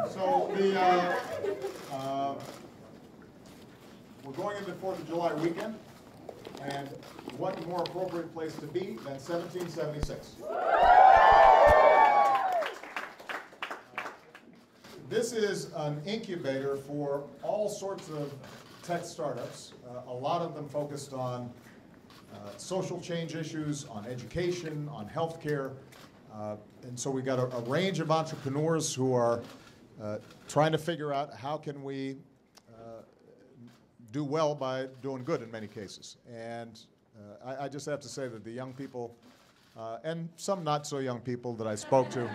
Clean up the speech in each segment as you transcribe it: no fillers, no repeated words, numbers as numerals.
So we're going into the 4th of July weekend, and what more appropriate place to be than 1776? This is an incubator for all sorts of tech startups, a lot of them focused on social change issues, on education, on healthcare. And so we've got a range of entrepreneurs who are trying to figure out how can we do well by doing good in many cases. And I just have to say that the young people, and some not so young people that I spoke to,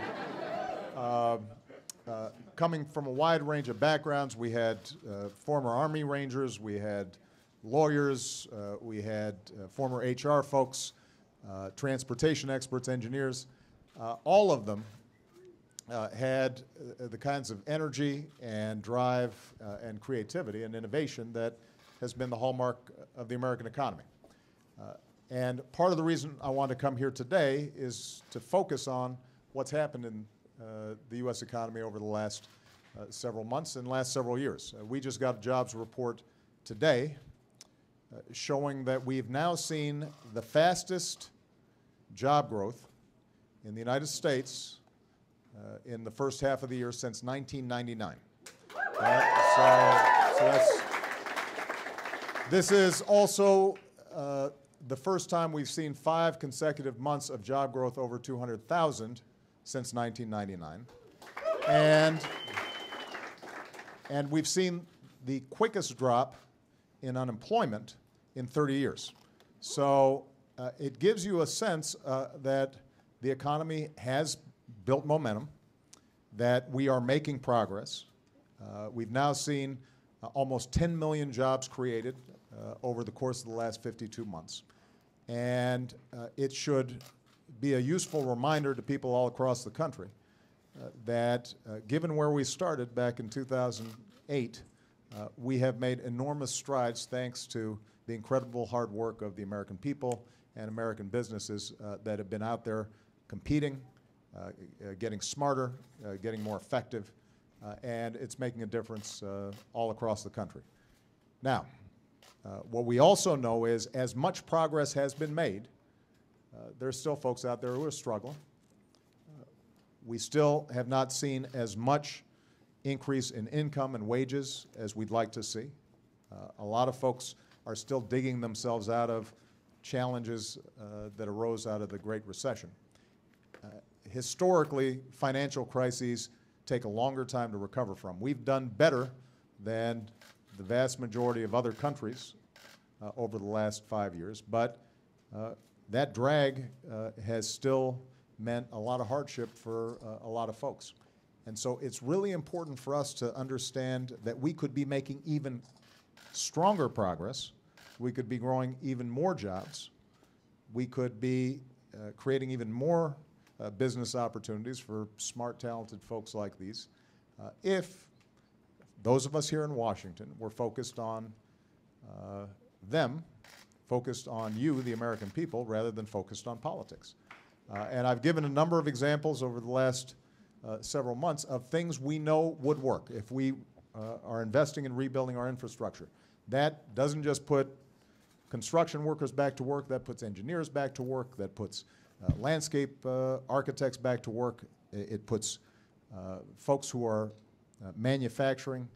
coming from a wide range of backgrounds. We had former Army Rangers, we had lawyers, we had former HR folks, transportation experts, engineers. All of them had the kinds of energy and drive and creativity and innovation that has been the hallmark of the American economy. And part of the reason I want to come here today is to focus on what's happened in the U.S. economy over the last several months and last several years. We just got a jobs report today showing that we've now seen the fastest job growth in the United States in the first half of the year since 1999. This is also the first time we've seen 5 consecutive months of job growth over 200,000 since 1999. And we've seen the quickest drop in unemployment in 30 years. So it gives you a sense that the economy has built momentum, that we are making progress. We've now seen almost 10 million jobs created over the course of the last 52 months. And it should be a useful reminder to people all across the country that given where we started back in 2008, we have made enormous strides thanks to the incredible hard work of the American people and American businesses that have been out there competing, getting smarter, getting more effective, and it's making a difference all across the country. Now, what we also know is as much progress has been made, there's still folks out there who are struggling. We still have not seen as much increase in income and wages as we'd like to see. A lot of folks are still digging themselves out of challenges that arose out of the Great Recession. Historically, financial crises take a longer time to recover from. We've done better than the vast majority of other countries over the last 5 years, but that drag has still meant a lot of hardship for a lot of folks. And so it's really important for us to understand that we could be making even stronger progress. We could be growing even more jobs. We could be creating even more business opportunities for smart, talented folks like these if those of us here in Washington were focused on them, focused on you, the American people, rather than focused on politics. And I've given a number of examples over the last several months of things we know would work if we are investing in rebuilding our infrastructure. That doesn't just put construction workers back to work, that puts engineers back to work, that puts landscape architects back to work. It puts folks who are manufacturing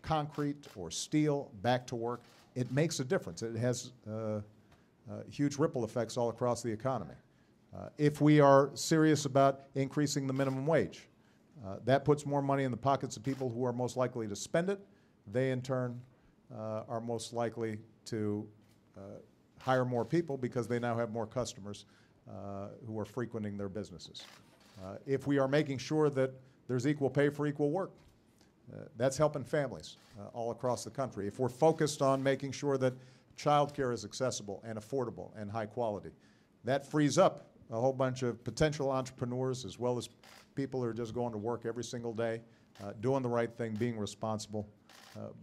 concrete or steel back to work. It makes a difference. It has huge ripple effects all across the economy. If we are serious about increasing the minimum wage, that puts more money in the pockets of people who are most likely to spend it. They, in turn, are most likely to hire more people because they now have more customers who are frequenting their businesses. If we are making sure that there's equal pay for equal work, that's helping families all across the country. If we're focused on making sure that child care is accessible and affordable and high quality, that frees up a whole bunch of potential entrepreneurs as well as people who are just going to work every single day, doing the right thing, being responsible,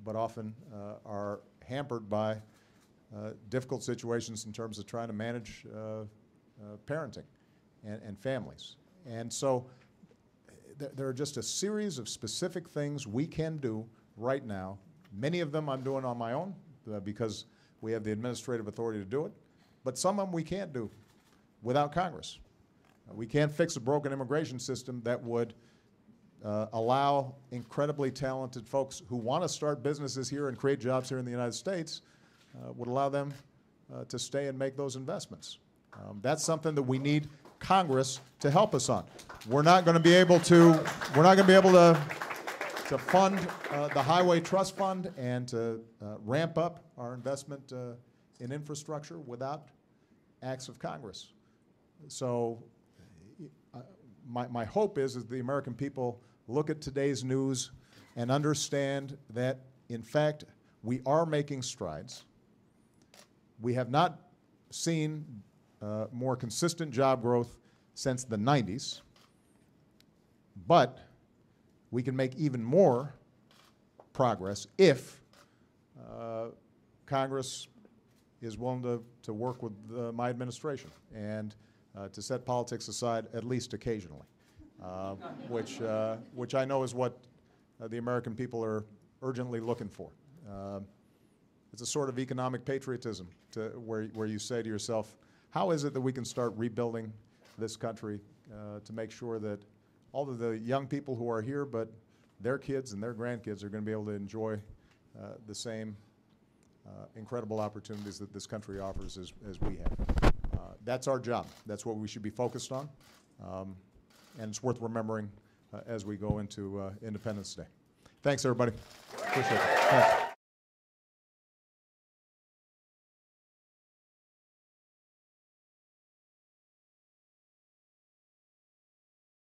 but often are hampered by difficult situations in terms of trying to manage parenting and families. And so there are just a series of specific things we can do right now. Many of them I'm doing on my own because we have the administrative authority to do it, but some of them we can't do without Congress. We can't fix a broken immigration system that would allow incredibly talented folks who want to start businesses here and create jobs here in the United States, would allow them to stay and make those investments. That's something that we need Congress to help us on. We're not going to be able to fund the Highway Trust Fund and to ramp up our investment in infrastructure without acts of Congress. So my hope is that the American people look at today's news and understand that, in fact, we are making strides. We have not seen more consistent job growth since the 90s, but we can make even more progress if Congress is willing to work with my administration and to set politics aside at least occasionally, which I know is what the American people are urgently looking for. It's a sort of economic patriotism where you say to yourself, how is it that we can start rebuilding this country to make sure that all of the young people who are here, but their kids and their grandkids are going to be able to enjoy the same incredible opportunities that this country offers as we have. That's our job. That's what we should be focused on. And it's worth remembering as we go into Independence Day. Thanks, everybody. Appreciate it. Thanks.